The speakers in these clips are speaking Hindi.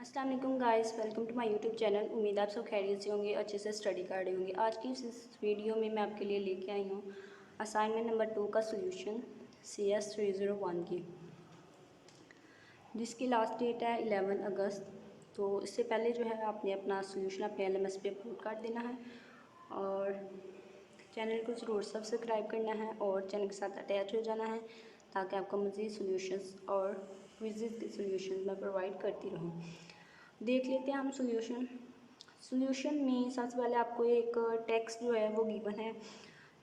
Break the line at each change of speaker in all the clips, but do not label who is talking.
अस्सलाम वालेकुम guys, welcome to my YouTube channel. उम्मीद आप सब खैरियत से होंगे, अच्छे से स्टडी कर रहे होंगे। आज की इस वीडियो में मैं आपके लिए लेके आई हूँ असाइनमेंट नंबर 2 का सोल्यूशन CS 301 की, जिसकी लास्ट डेट है 11 अगस्त। तो इससे पहले जो है आपने अपना सोल्यूशन अपने LMS पे अपलोड कर देना है और चैनल को ज़रूर सब्सक्राइब करना है और चैनल के साथ अटैच हो जाना है ताकि आपको मज़ीद सोल्यूशंस और क्विज़ेज़ के सोल्यूशन मैं प्रोवाइड करती रहूँ। देख लेते हैं हम सोल्यूशन में सबसे पहले आपको एक टेक्स्ट जो है वो गिवन है,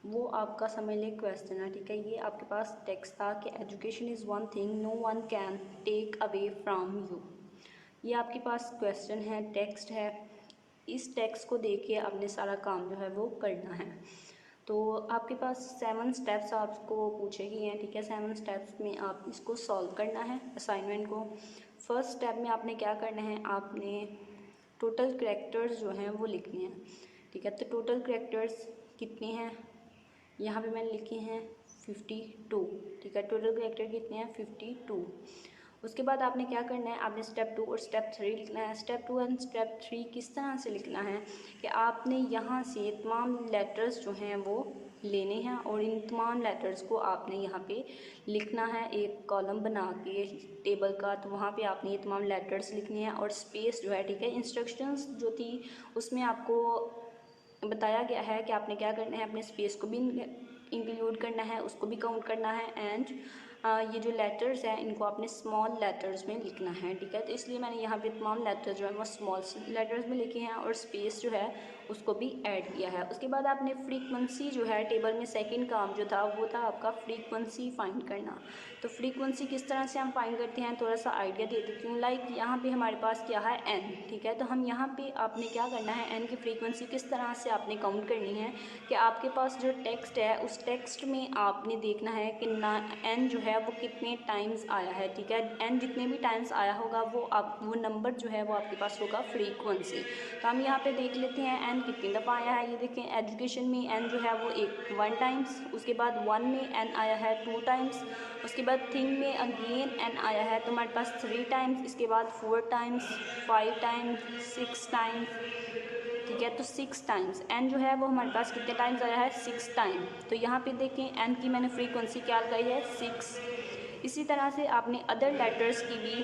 वो आपका समझ लें क्वेश्चन है। ठीक है, ये आपके पास टेक्स्ट था कि education is one thing no one can take away from you. ये आपके पास क्वेश्चन है, टेक्स्ट है। इस टेक्स्ट को देख के आपने सारा काम जो है वो करना है। तो आपके पास 7 स्टेप्स आपको पूछे गए हैं। ठीक है, 7 स्टेप्स में आप इसको सॉल्व करना है असाइनमेंट को। फर्स्ट स्टेप में आपने क्या करना है, आपने टोटल करैक्टर्स जो हैं वो लिखने हैं। ठीक है, तो टोटल करैक्टर्स कितने हैं, यहाँ पे मैंने लिखे हैं 52। ठीक है, टोटल करैक्टर कितने हैं 52। उसके बाद आपने क्या करना है, आपने स्टेप 2 और स्टेप 3 लिखना है। स्टेप 2 एंड स्टेप 3 किस तरह से लिखना है कि आपने यहाँ से तमाम लेटर्स जो हैं वो लेने हैं और इन तमाम लेटर्स को आपने यहाँ पे लिखना है, एक कॉलम बना के टेबल का। तो वहाँ पे आपने ये तमाम लेटर्स लिखने हैं और स्पेस जो है, ठीक है, इंस्ट्रक्शंस जो थी उसमें आपको बताया गया है कि आपने क्या करना है, अपने स्पेस को भी इंक्लूड करना है, उसको भी काउंट करना है। एंड ये जो लेटर्स हैं इनको आपने स्मॉल लेटर्स में लिखना है। ठीक है, तो इसलिए मैंने यहाँ पे तमाम लेटर्स जो है वो स्मॉल लेटर्स में लिखे हैं और स्पेस जो है उसको भी ऐड किया है। उसके बाद आपने फ्रीक्वेंसी जो है, टेबल में सेकंड काम जो था वो था आपका फ्रीक्वेंसी फाइंड करना। तो फ्रीक्वेंसी किस तरह से हम फाइंड करते हैं, थोड़ा सा आइडिया दे देती हूँ। लाइक यहाँ पे हमारे पास क्या है n। ठीक है, तो हम यहाँ पे आपने क्या करना है, n की फ्रीक्वेंसी किस तरह से आपने काउंट करनी है कि आपके पास जो टेक्स्ट है उस टेक्स्ट में आपने देखना है कि ना n जो है वो कितने टाइम्स आया है। ठीक है, n जितने भी टाइम्स आया होगा वो नंबर जो है वो आपके पास होगा फ्रीक्वेंसी। तो हम यहाँ पे देख लेते हैं n कितनी दफ़ा आया है। ये देखें, एजुकेशन में n जो है वो 1 टाइम्स, उसके बाद 1 में n आया है 2 टाइम्स, उसके बाद थिंग में अगेन n आया है तो हमारे पास 3 टाइम्स, इसके बाद 4 टाइम्स, 5 टाइम्स, 6 टाइम्स। ठीक है, तो 6 टाइम्स n जो है वो हमारे पास कितने टाइम्स आया है, 6 टाइम। तो यहाँ पे देखें n की मैंने फ्रीक्वेंसी क्या लगाई है, 6। इसी तरह से आपने अदर लेटर्स की भी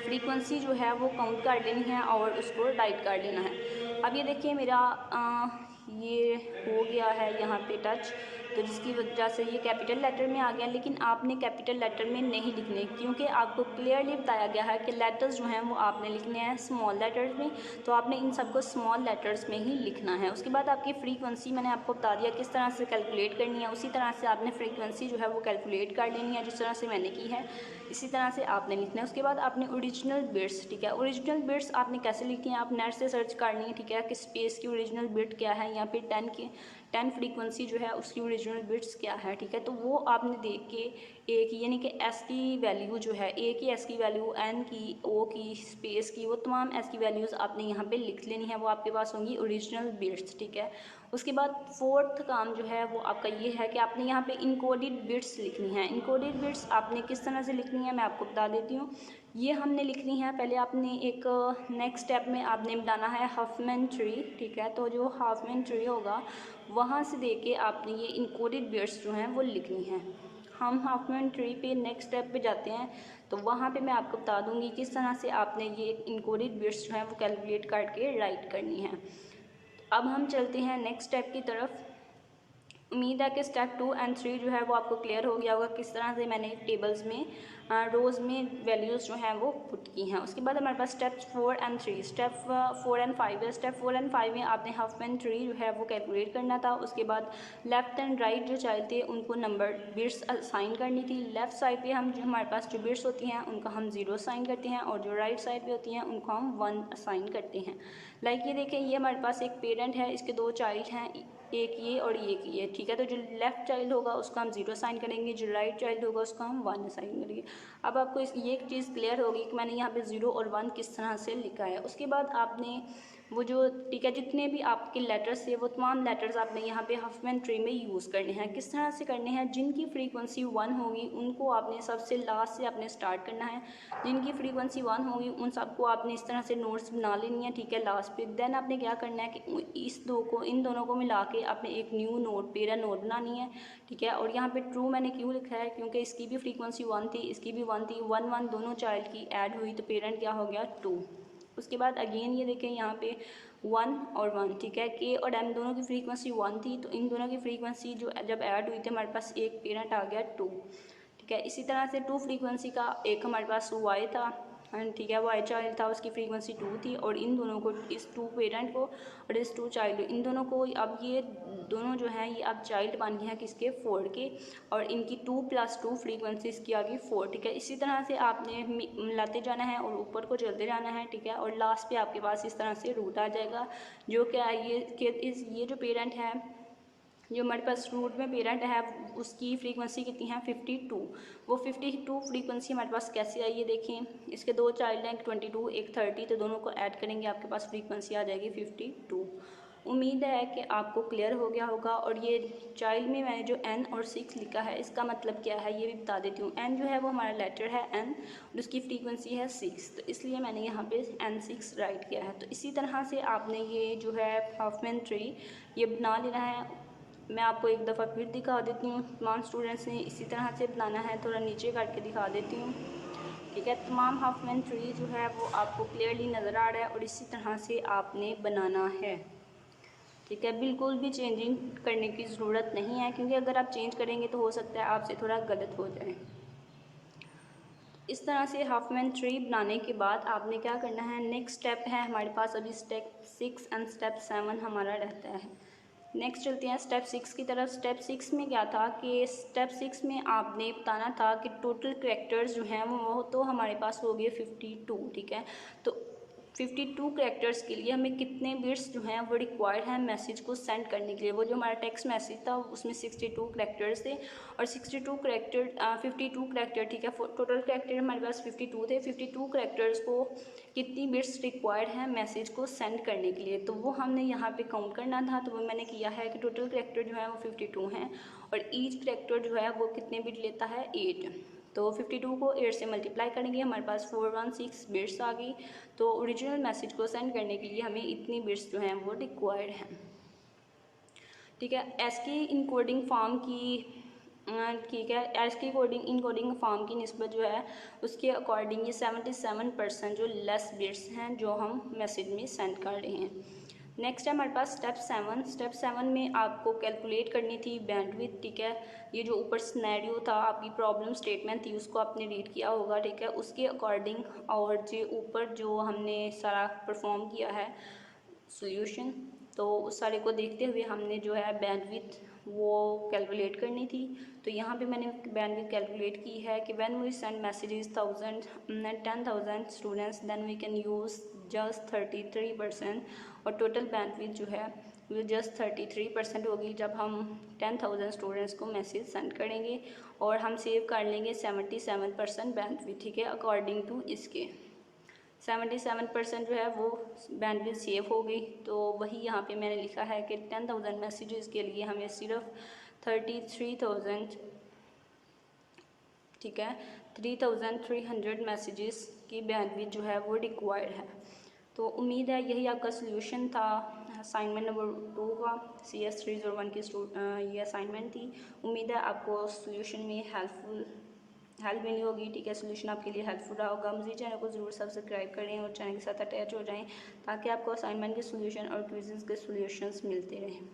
फ्रीक्वेंसी जो है वो काउंट कर लेनी है और उसको राइट कर लेना है। अब ये देखिए मेरा ये हो गया है यहाँ पे टच, तो जिसकी वजह से ये कैपिटल लेटर में आ गया। लेकिन आपने कैपिटल लेटर में नहीं लिखने, क्योंकि आपको क्लियरली बताया गया है कि लेटर्स जो हैं वो आपने लिखने हैं स्मॉल लेटर्स में। तो आपने इन सबको स्मॉल लेटर्स में ही लिखना है। उसके बाद आपकी फ्रीक्वेंसी मैंने आपको बता दिया किस तरह से कैलकुलेट करनी है, उसी तरह से आपने फ्रीक्वेंसी जो है वो कैलकुलेट कर लेनी है, जिस तरह से मैंने की है इसी तरह से आपने लिखना है। उसके बाद आपने ओरिजिनल बिट्स, ठीक है, ओरिजिनल बिट्स आपने कैसे लिखी हैं, आप नेट से सर्च करनी है। ठीक है, कि स्पेस की ओरिजिनल बिट क्या है, या फिर 10 फ्रीक्वेंसी जो है उसकी ओरिजिनल बिट्स क्या है। ठीक है, तो वो आपने देख के ए की यानी कि एस की वैल्यू जो है, ए की एस की वैल्यू, एन की, ओ की, स्पेस की, वो तमाम एस की वैल्यूज़ आपने यहाँ पे लिख लेनी है, वो आपके पास होंगी ओरिजिनल बिट्स। ठीक है, उसके बाद फोर्थ काम जो है वो आपका ये है कि आपने यहाँ पे इनकोडेड बिट्स लिखनी है। इनकोडेड बिट्स आपने किस तरह से लिखनी है मैं आपको बता देती हूँ। ये हमने लिखनी है, पहले आपने एक नेक्स्ट स्टेप में आपने बनाना है हाफमैन ट्री। ठीक है, तो जो हाफमैन ट्री होगा वहाँ से देख के आपने ये इनकोडेड बिट्स जो हैं वो लिखनी है। हम हाफमैन ट्री पे नेक्स्ट स्टेप पे जाते हैं तो वहाँ पे मैं आपको बता दूँगी किस तरह से आपने ये इनकोडेड बिट्स जो हैं वो कैलकुलेट करके राइट करनी है। अब हम चलते हैं नेक्स्ट स्टेप की तरफ। उम्मीद है कि स्टेप 2 एंड 3 जो है वो आपको क्लियर हो गया होगा, किस तरह से मैंने टेबल्स में रोज़ में वैल्यूज़ जो हैं वो पुट की हैं। उसके बाद हमारे पास स्टेप्स 4 एंड 3, स्टेप 4 एंड 5 है। स्टेप 4 एंड 5 में आपने हाफमैन ट्री जो है वो कैलकुलेट करना था। उसके बाद लेफ़्ट एंड राइट जो चाइल्ड थे उनको नंबर बिट्स असाइन करनी थी। लेफ़्ट साइड पे हम जो हमारे पास जो बिट्स होती हैं उनका हम 0 असाइन करते हैं और जो राइट साइड पे होती हैं उनको हम 1 असाइन करते हैं। लाइक ये देखें, ये हमारे पास एक पेरेंट है, इसके 2 चाइल्ड हैं, एक ये और एक ये। ठीक है, तो जो लेफ़्ट चाइल्ड होगा उसको हम 0 साइन करेंगे, जो राइट चाइल्ड होगा उसको हम 1 साइन करेंगे। अब आपको ये एक चीज़ क्लियर होगी कि मैंने यहाँ पे 0 और 1 किस तरह से लिखा है। उसके बाद आपने वो जो ठीक है जितने भी आपके लेटर्स थे वो तमाम लेटर्स आपने यहाँ पे हफमैन ट्री में यूज़ करने हैं। किस तरह से करने हैं, जिनकी फ्रीक्वेंसी 1 होगी उनको आपने सबसे लास्ट से आपने स्टार्ट करना है। जिनकी फ्रीक्वेंसी 1 होगी उन सबको आपने इस तरह से नोट्स बना लेनी है, ठीक है, लास्ट पे। देन आपने क्या करना है कि इन दोनों को मिला के आपने एक न्यू नोट पेरा नोट बनानी है, ठीक है। और यहाँ पे ट्रू मैंने क्यों लिखा है, क्योंकि इसकी भी फ्रीक्वेंसी 1 थी, इसकी भी 1 थी, 1 1 दोनों चाइल्ड की ऐड हुई तो पेरेंट क्या हो गया 2। उसके बाद अगेन ये देखें यहाँ पे 1 और 1, ठीक है, के और एम दोनों की फ्रीक्वेंसी 1 थी, तो इन दोनों की फ्रीक्वेंसी जो जब ऐड हुई थी हमारे पास एक पेरेंट आ गया 2, ठीक है। इसी तरह से 2 फ्रीक्वेंसी का एक हमारे पास वाई था, ठीक है, वाई चाइल्ड था, उसकी फ्रीक्वेंसी 2 थी, और इन दोनों को, इस 2 पेरेंट को और इस 2 चाइल्ड, इन दोनों को अब ये दोनों जो हैं ये अब चाइल्ड बन गए हैं किसके 4 के, और इनकी 2 + 2 फ्रीक्वेंसीज की आ गई 4, ठीक है। इसी तरह से आपने मिलाते जाना है और ऊपर को चलते जाना है, ठीक है। और लास्ट पे आपके पास इस तरह से रूट आ जाएगा, जो क्या है ये जो पेरेंट है, जो हमारे पास रूट में पेरेंट है उसकी फ्रीक्वेंसी कितनी है 52। वो 52 फ्रीक्वेंसी हमारे पास कैसे आई है देखें, इसके 2 चाइल्ड हैं, एक 22 एक 30, तो दोनों को ऐड करेंगे आपके पास फ्रीक्वेंसी आ जाएगी 52। उम्मीद है कि आपको क्लियर हो गया होगा। और ये चाइल्ड में मैंने जो n और 6 लिखा है इसका मतलब क्या है ये भी बता देती हूँ। n जो है वो हमारा लेटर है n और उसकी फ्रीक्वेंसी है 6, तो इसलिए मैंने यहाँ पे n6 राइट किया है। तो इसी तरह से आपने ये जो है हफमैन ट्री ये बना लेना है। मैं आपको एक दफ़ा फिर दिखा देती हूँ, तमाम स्टूडेंट्स ने इसी तरह से बनाना है, थोड़ा नीचे करके दिखा देती हूँ, ठीक है। तमाम हफमैन ट्री जो है वो आपको क्लियरली नज़र आ रहा है और इसी तरह से आपने बनाना है, ठीक है। बिल्कुल भी चेंजिंग करने की ज़रूरत नहीं है, क्योंकि अगर आप चेंज करेंगे तो हो सकता है आपसे थोड़ा गलत हो जाए। इस तरह से हफमैन ट्री बनाने के बाद आपने क्या करना है, नेक्स्ट स्टेप है हमारे पास अभी स्टेप 6 एंड स्टेप 7 हमारा रहता है। नेक्स्ट चलते हैं स्टेप 6 की तरफ। स्टेप 6 में क्या था कि स्टेप 6 में आपने बताना था कि टोटल कैरेक्टर्स जो हैं वो तो हमारे पास हो गए 52, ठीक है। तो 52 कैरेक्टर्स के लिए हमें कितने बिट्स जो हैं वो रिक्वायर्ड हैं मैसेज को सेंड करने के लिए। वो जो हमारा टेक्स्ट मैसेज था उसमें 62 कैरेक्टर्स थे और 52 कैरेक्टर, ठीक है। टोटल कैरेक्टर हमारे पास 52 थे। 52 कैरेक्टर्स को कितनी बिट्स रिक्वायर्ड हैं मैसेज को सेंड करने के लिए, तो वो हमने यहाँ पे काउंट करना था। तो वो मैंने किया है कि टोटल कैरेक्टर जो है वो 52 हैं और ईच कैरेक्टर जो है वो कितने बिट लेता है 8। तो 52 को 8 से मल्टीप्लाई करेंगे, हमारे पास 416 बिट्स आ गई। तो ओरिजिनल मैसेज को सेंड करने के लिए हमें इतनी बिट्स जो हैं वो रिक्वायर्ड हैं, ठीक है। एस की इनकोडिंग फॉर्म की, ठीक है, एस की इनकोडिंग फॉर्म की निस्बत जो है उसके अकॉर्डिंग ये 77% जो लेस बिट्स हैं जो हम मैसेज में सेंड कर रहे हैं। नेक्स्ट है हमारे पास स्टेप 7। स्टेप 7 में आपको कैलकुलेट करनी थी बैंडविड्थ, ठीक है। ये जो ऊपर सिनेरियो था, आपकी प्रॉब्लम स्टेटमेंट थी, उसको आपने रीड किया होगा, ठीक है। उसके अकॉर्डिंग और जो ऊपर जो हमने सारा परफॉर्म किया है सॉल्यूशन, तो उस सारे को देखते हुए हमने जो है बैंडविड्थ वो कैलकुलेट करनी थी। तो यहाँ पे मैंने बैंडविड्थ कैलकुलेट की है कि when we send messages 10,000 students then we can use just 33%, और टोटल बैंडविड्थ जो है वो जस्ट 33% होगी जब हम 10,000 स्टूडेंट्स को मैसेज सेंड करेंगे, और हम सेव कर लेंगे 77% बैंडविड्थ, ठीक है। अकॉर्डिंग टू इसके 77% जो है वो बैंडविड्थ सेव हो गई। तो वही यहाँ पे मैंने लिखा है कि 10,000 मैसेजेस के लिए हमें सिर्फ 33,000, ठीक है, 3,300 मैसेजेस की बैंडविड्थ जो है वो रिक्वायर्ड है। तो उम्मीद है यही आपका सोल्यूशन था असाइनमेंट नंबर 2 का। CS 301 की ये असाइनमेंट थी। उम्मीद है आपको सोल्यूशन में हेल्प मिली होगी, ठीक है। सोल्यूशन आपके लिए हेल्पफुल रहा होगा। मुझे चैनल को ज़रूर सब्सक्राइब करें और चैनल के साथ अटैच हो जाएं ताकि आपको असाइनमेंट के सोल्यूशन और क्विज़ेज़ के सोल्यूशंस मिलते रहें।